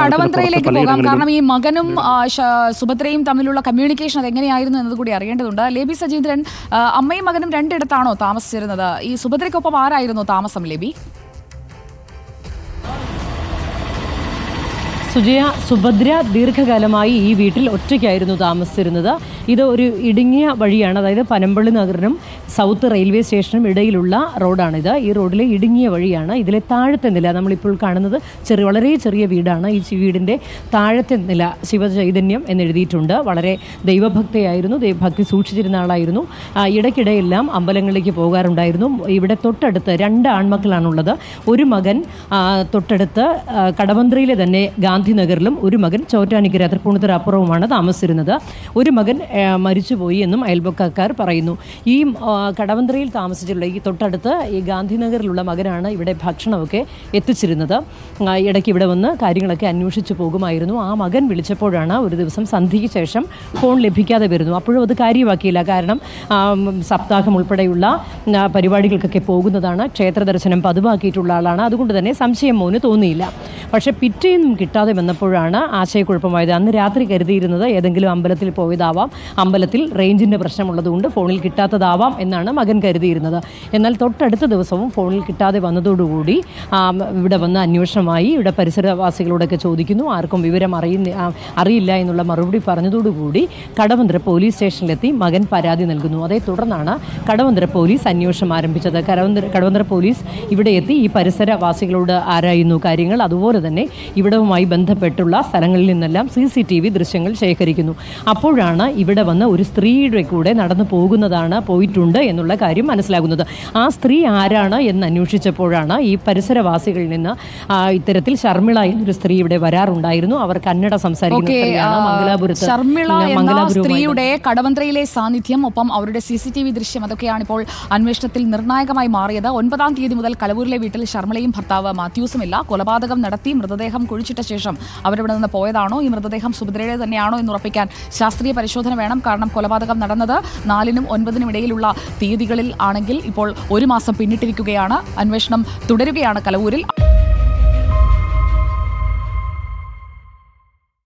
കടവന്ത്രയിലേക്ക് പോകാം. കാരണം ഈ മകനും സുഭദ്രയും തമ്മിലുള്ള കമ്മ്യൂണിക്കേഷൻ അതെങ്ങനെയായിരുന്നു എന്നത് കൂടി അറിയേണ്ടതുണ്ട്. ലേബി സജീന്ദ്രൻ, അമ്മയും മകനും രണ്ടിടത്താണോ താമസിച്ചിരുന്നത്? ഈ സുഭദ്രയ്ക്കൊപ്പം ആരായിരുന്നു താമസം ലേബി? സുജയ, സുഭദ്ര ദീർഘകാലമായി ഈ വീട്ടിൽ ഒറ്റയ്ക്കായിരുന്നു താമസിച്ചിരുന്നത്. ഇത് ഒരു ഇടുങ്ങിയ വഴിയാണ്, അതായത് പനമ്പള്ളി നഗറിനും സൗത്ത് റെയിൽവേ സ്റ്റേഷനും ഇടയിലുള്ള റോഡാണിത്. ഈ റോഡിലെ ഇടുങ്ങിയ വഴിയാണ്. ഇതിലെ താഴത്തെ നില നമ്മളിപ്പോൾ കാണുന്നത് വളരെ ചെറിയ വീടാണ്. ഈ വീടിൻ്റെ താഴത്തെ നില ശിവചൈതന്യം എന്നെഴുതിയിട്ടുണ്ട്. വളരെ ദൈവഭക്തയായിരുന്നു, ദൈവഭക്തി സൂക്ഷിച്ചിരുന്ന ആളായിരുന്നു. ഇടയ്ക്കിടെയെല്ലാം അമ്പലങ്ങളിലേക്ക് പോകാറുണ്ടായിരുന്നു. ഇവിടെ തൊട്ടടുത്ത് 2 ആൺമക്കളാണുള്ളത്. ഒരു മകൻ തൊട്ടടുത്ത് കടവന്ത്രയിലെ തന്നെ ഗാന്ധിനഗറിലും, ഒരു മകൻ ചോറ്റാനിക്കര തൃപ്പൂണിത്തുറ അപ്പുറവുമാണ് താമസിച്ചിരുന്നത്. ഒരു മകൻ മരിച്ചുപോയി എന്നും അയൽപക്കക്കാർ പറയുന്നു. ഈ കടവന്ത്രയിൽ താമസിച്ചിട്ടുള്ള ഈ തൊട്ടടുത്ത് ഈ ഗാന്ധിനഗറിലുള്ള മകനാണ് ഇവിടെ ഭക്ഷണമൊക്കെ എത്തിച്ചിരുന്നത്. ഇടയ്ക്ക് ഇവിടെ വന്ന് കാര്യങ്ങളൊക്കെ അന്വേഷിച്ചു പോകുമായിരുന്നു. ആ മകൻ വിളിച്ചപ്പോഴാണ് ഒരു ദിവസം സന്ധ്യയ്ക്ക് ശേഷം ഫോൺ ലഭിക്കാതെ വരുന്നു. അപ്പോഴും അത് കാര്യമാക്കിയില്ല. കാരണം സപ്താഹം ഉൾപ്പെടെയുള്ള പരിപാടികൾക്കൊക്കെ പോകുന്നതാണ്, ക്ഷേത്ര ദർശനം പതിവാക്കിയിട്ടുള്ള ആളാണ്. അതുകൊണ്ട് തന്നെ സംശയം മോന് തോന്നിയില്ല. പക്ഷേ പിറ്റേന്നും കിട്ടാതെ വന്നപ്പോഴാണ് ആശയക്കുഴപ്പമായത്. അന്ന് രാത്രി കരുതിയിരുന്നത് ഏതെങ്കിലും അമ്പലത്തിൽ പോയതാവാം, അമ്പലത്തിൽ റേഞ്ചിൻ്റെ പ്രശ്നമുള്ളതുകൊണ്ട് ഫോണിൽ കിട്ടാത്തതാവാം എന്നാണ് മകൻ കരുതിയിരുന്നത്. എന്നാൽ തൊട്ടടുത്ത ദിവസവും ഫോണിൽ കിട്ടാതെ വന്നതോടുകൂടി ഇവിടെ വന്ന് അന്വേഷണമായി. ഇവിടെ പരിസരവാസികളോടൊക്കെ ചോദിക്കുന്നു. ആർക്കും വിവരം അറിയില്ല എന്നുള്ള മറുപടി പറഞ്ഞതോടുകൂടി കടവന്ത്ര പോലീസ് സ്റ്റേഷനിലെത്തി മകൻ പരാതി നൽകുന്നു. അതേ തുടർന്നാണ് കടവന്ത്ര പോലീസ് അന്വേഷണം ആരംഭിച്ചത്. കടവന്ത്ര പോലീസ് ഇവിടെ എത്തി ഈ പരിസരവാസികളോട് ആരായുന്നു കാര്യങ്ങൾ. അതുപോലെ തന്നെ ഇവിടവുമായി ബന്ധപ്പെട്ടുള്ള സ്ഥലങ്ങളിൽ നിന്നെല്ലാം CCTV ദൃശ്യങ്ങൾ ശേഖരിക്കുന്നു. അപ്പോഴാണ് ഇവിടെ വന്ന് ഒരു സ്ത്രീയുടെ കൂടെ നടന്നു പോയിട്ടുണ്ട് എന്നുള്ള കാര്യം മനസ്സിലാകുന്നത്. ആ സ്ത്രീ ആരാണ് എന്ന് അന്വേഷിച്ചപ്പോഴാണ് ഈ പരിസരവാസികളിൽ നിന്ന് ഇത്തരത്തിൽ ശർമിള എന്നൊരു സ്ത്രീ ഇവിടെ വരാറുണ്ടായിരുന്നു. അവർ കന്നഡ സംസാരിക്കുന്ന സ്ത്രീയുടെ കടവന്ത്രയിലെ സാന്നിധ്യം, ഒപ്പം അവരുടെ CCTV ദൃശ്യം, അതൊക്കെയാണ് ഇപ്പോൾ അന്വേഷണത്തിൽ നിർണായകമായി മാറിയത്. 9-ാം തീയതി മുതൽ കലവൂരിലെ വീട്ടിൽ ശർമിളയും ഭർത്താവ് മാത്യൂസുമില്ല. കൊലപാതകം നടത്തി മൃതദേഹം കുഴിച്ചിട്ട ശേഷം അവരിവിടെ നിന്ന് പോയതാണോ, ഈ മൃതദേഹം സുഭദ്രയുടെ തന്നെയാണോ എന്ന് ഉറപ്പിക്കാൻ ശാസ്ത്രീയ പരിശോധന വേണം. കാരണം കൊലപാതകം നടന്നത് 4-നും 9-നും ഇടയിലുള്ള തീയതികളിൽ ആണെങ്കിൽ ഇപ്പോൾ 1 മാസം പിന്നിട്ടിരിക്കുകയാണ്. അന്വേഷണം തുടരുകയാണ് കലവൂരിൽ.